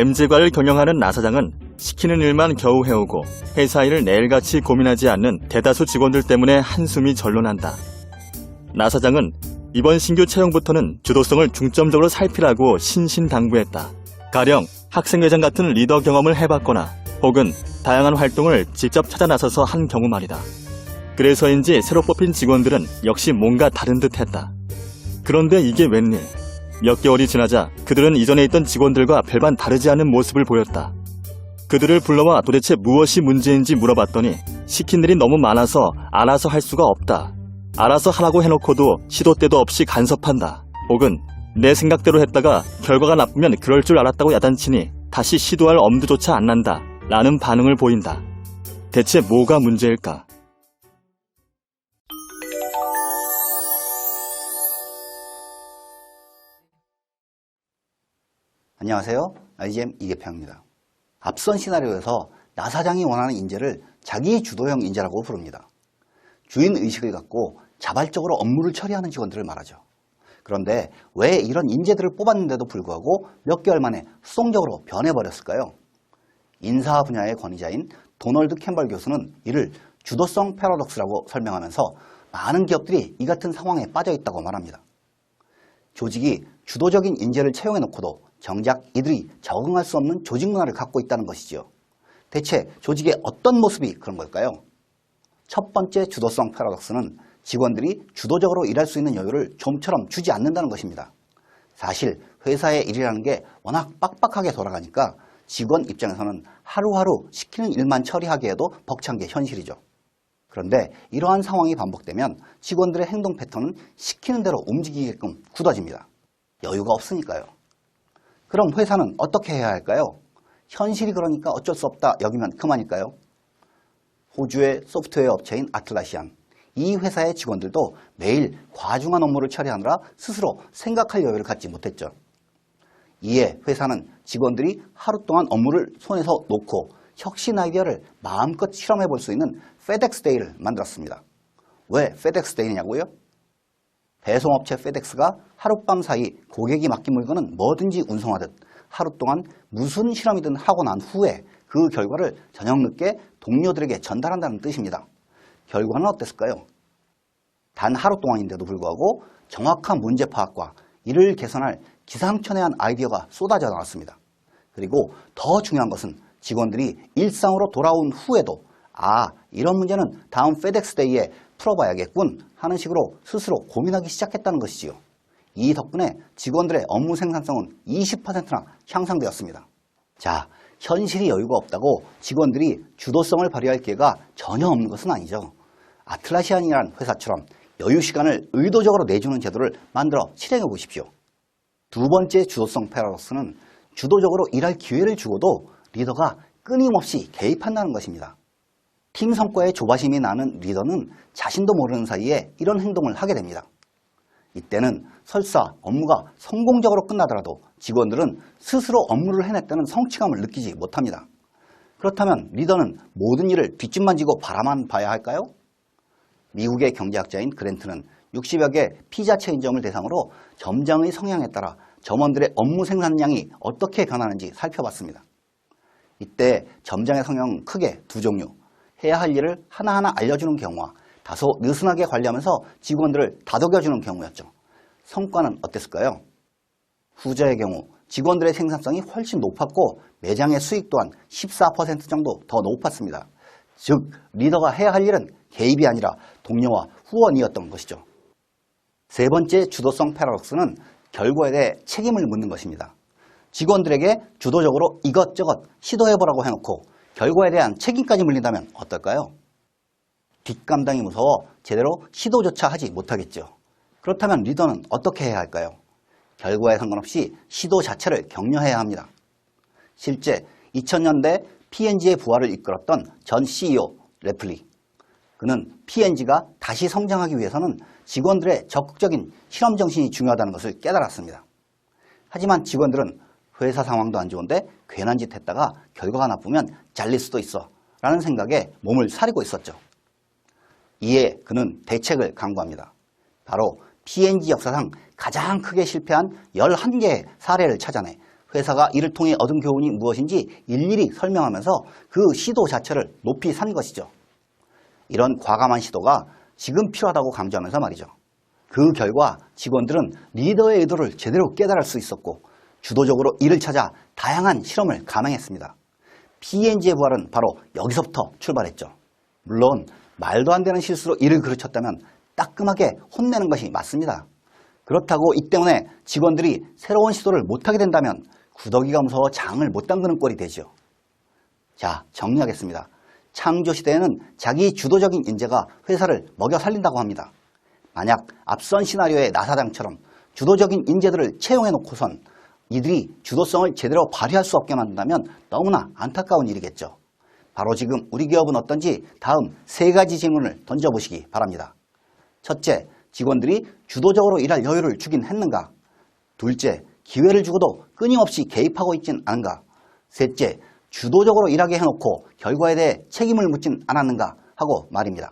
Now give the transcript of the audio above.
MZ과를 경영하는 나 사장은 시키는 일만 겨우 해오고 회사 일을 내일같이 고민하지 않는 대다수 직원들 때문에 한숨이 절로 난다. 나 사장은 이번 신규 채용부터는 주도성을 중점적으로 살피라고 신신당부했다. 가령 학생회장 같은 리더 경험을 해봤거나 혹은 다양한 활동을 직접 찾아 나서서 한 경우 말이다. 그래서인지 새로 뽑힌 직원들은 역시 뭔가 다른 듯 했다. 그런데 이게 웬일? 몇 개월이 지나자 그들은 이전에 있던 직원들과 별반 다르지 않은 모습을 보였다. 그들을 불러와 도대체 무엇이 문제인지 물어봤더니 시킨 일이 너무 많아서 알아서 할 수가 없다. 알아서 하라고 해놓고도 시도 때도 없이 간섭한다. 혹은 내 생각대로 했다가 결과가 나쁘면 그럴 줄 알았다고 야단치니 다시 시도할 엄두조차 안 난다. 라는 반응을 보인다. 대체 뭐가 문제일까? 안녕하세요. IGM 이계평입니다. 앞선 시나리오에서 나 사장이 원하는 인재를 자기 주도형 인재라고 부릅니다. 주인의식을 갖고 자발적으로 업무를 처리하는 직원들을 말하죠. 그런데 왜 이런 인재들을 뽑았는데도 불구하고 몇 개월 만에 수동적으로 변해버렸을까요? 인사 분야의 권위자인 도널드 캠벌 교수는 이를 주도성 패러독스라고 설명하면서 많은 기업들이 이 같은 상황에 빠져 있다고 말합니다. 조직이 주도적인 인재를 채용해놓고도 정작 이들이 적응할 수 없는 조직 문화를 갖고 있다는 것이지요. 대체 조직의 어떤 모습이 그런 걸까요? 첫 번째 주도성 패러독스는 직원들이 주도적으로 일할 수 있는 여유를 좀처럼 주지 않는다는 것입니다. 사실 회사의 일이라는 게 워낙 빡빡하게 돌아가니까 직원 입장에서는 하루하루 시키는 일만 처리하기에도 벅찬 게 현실이죠. 그런데 이러한 상황이 반복되면 직원들의 행동 패턴은 시키는 대로 움직이게끔 굳어집니다. 여유가 없으니까요. 그럼 회사는 어떻게 해야 할까요? 현실이 그러니까 어쩔 수 없다 여기면 그만일까요? 호주의 소프트웨어 업체인 아틀라시안, 이 회사의 직원들도 매일 과중한 업무를 처리하느라 스스로 생각할 여유를 갖지 못했죠. 이에 회사는 직원들이 하루 동안 업무를 손에서 놓고 혁신 아이디어를 마음껏 실험해 볼 수 있는 페덱스 데이를 만들었습니다. 왜 페덱스 데이냐고요? 배송업체 페덱스가 하룻밤 사이 고객이 맡긴 물건은 뭐든지 운송하듯 하루 동안 무슨 실험이든 하고 난 후에 그 결과를 저녁 늦게 동료들에게 전달한다는 뜻입니다. 결과는 어땠을까요? 단 하루 동안인데도 불구하고 정확한 문제 파악과 이를 개선할 기상천외한 아이디어가 쏟아져 나왔습니다. 그리고 더 중요한 것은 직원들이 일상으로 돌아온 후에도 이런 문제는 다음 페덱스 데이에 풀어봐야겠군 하는 식으로 스스로 고민하기 시작했다는 것이지요. 이 덕분에 직원들의 업무 생산성은 20%나 향상되었습니다. 자, 현실이 여유가 없다고 직원들이 주도성을 발휘할 기회가 전혀 없는 것은 아니죠. 아틀라시안이라는 회사처럼 여유 시간을 의도적으로 내주는 제도를 만들어 실행해 보십시오. 두 번째 주도성 패러독스는 주도적으로 일할 기회를 주고도 리더가 끊임없이 개입한다는 것입니다. 팀 성과에 조바심이 나는 리더는 자신도 모르는 사이에 이런 행동을 하게 됩니다. 이때는 설사 업무가 성공적으로 끝나더라도 직원들은 스스로 업무를 해냈다는 성취감을 느끼지 못합니다. 그렇다면 리더는 모든 일을 뒷짐만 지고 바라만 봐야 할까요? 미국의 경제학자인 그랜트는 60여 개 피자 체인점을 대상으로 점장의 성향에 따라 점원들의 업무 생산량이 어떻게 변하는지 살펴봤습니다. 이때 점장의 성향은 크게 두 종류, 해야 할 일을 하나하나 알려주는 경우와 다소 느슨하게 관리하면서 직원들을 다독여주는 경우였죠. 성과는 어땠을까요? 후자의 경우 직원들의 생산성이 훨씬 높았고 매장의 수익 또한 14% 정도 더 높았습니다. 즉 리더가 해야 할 일은 개입이 아니라 동료와 후원이었던 것이죠. 세 번째 주도성 패러독스는 결과에 대해 책임을 묻는 것입니다. 직원들에게 주도적으로 이것저것 시도해보라고 해놓고 결과에 대한 책임까지 물린다면 어떨까요? 뒷감당이 무서워 제대로 시도조차 하지 못하겠죠. 그렇다면 리더는 어떻게 해야 할까요? 결과에 상관없이 시도 자체를 격려해야 합니다. 실제 2000년대 P&G의 부활을 이끌었던 전 CEO 레플리, 그는 P&G가 다시 성장하기 위해서는 직원들의 적극적인 실험 정신이 중요하다는 것을 깨달았습니다. 하지만 직원들은 회사 상황도 안 좋은데 괜한 짓 했다가 결과가 나쁘면 잘릴 수도 있어 라는 생각에 몸을 사리고 있었죠. 이에 그는 대책을 강구합니다. 바로 P&G 역사상 가장 크게 실패한 11개의 사례를 찾아내 회사가 이를 통해 얻은 교훈이 무엇인지 일일이 설명하면서 그 시도 자체를 높이 산 것이죠. 이런 과감한 시도가 지금 필요하다고 강조하면서 말이죠. 그 결과 직원들은 리더의 의도를 제대로 깨달을 수 있었고 주도적으로 이를 찾아 다양한 실험을 감행했습니다. P&G의 부활은 바로 여기서부터 출발했죠. 물론 말도 안 되는 실수로 일을 그르쳤다면 따끔하게 혼내는 것이 맞습니다. 그렇다고 이 때문에 직원들이 새로운 시도를 못하게 된다면 구더기가 무서워 장을 못 담그는 꼴이 되죠. 자, 정리하겠습니다. 창조 시대에는 자기 주도적인 인재가 회사를 먹여 살린다고 합니다. 만약 앞선 시나리오의 나사장처럼 주도적인 인재들을 채용해 놓고선 이들이 주도성을 제대로 발휘할 수 없게 만든다면 너무나 안타까운 일이겠죠. 바로 지금 우리 기업은 어떤지 다음 3가지 질문을 던져보시기 바랍니다. 첫째, 직원들이 주도적으로 일할 여유를 주긴 했는가? 둘째, 기회를 주고도 끊임없이 개입하고 있진 않은가? 셋째, 주도적으로 일하게 해놓고 결과에 대해 책임을 묻진 않았는가? 하고 말입니다.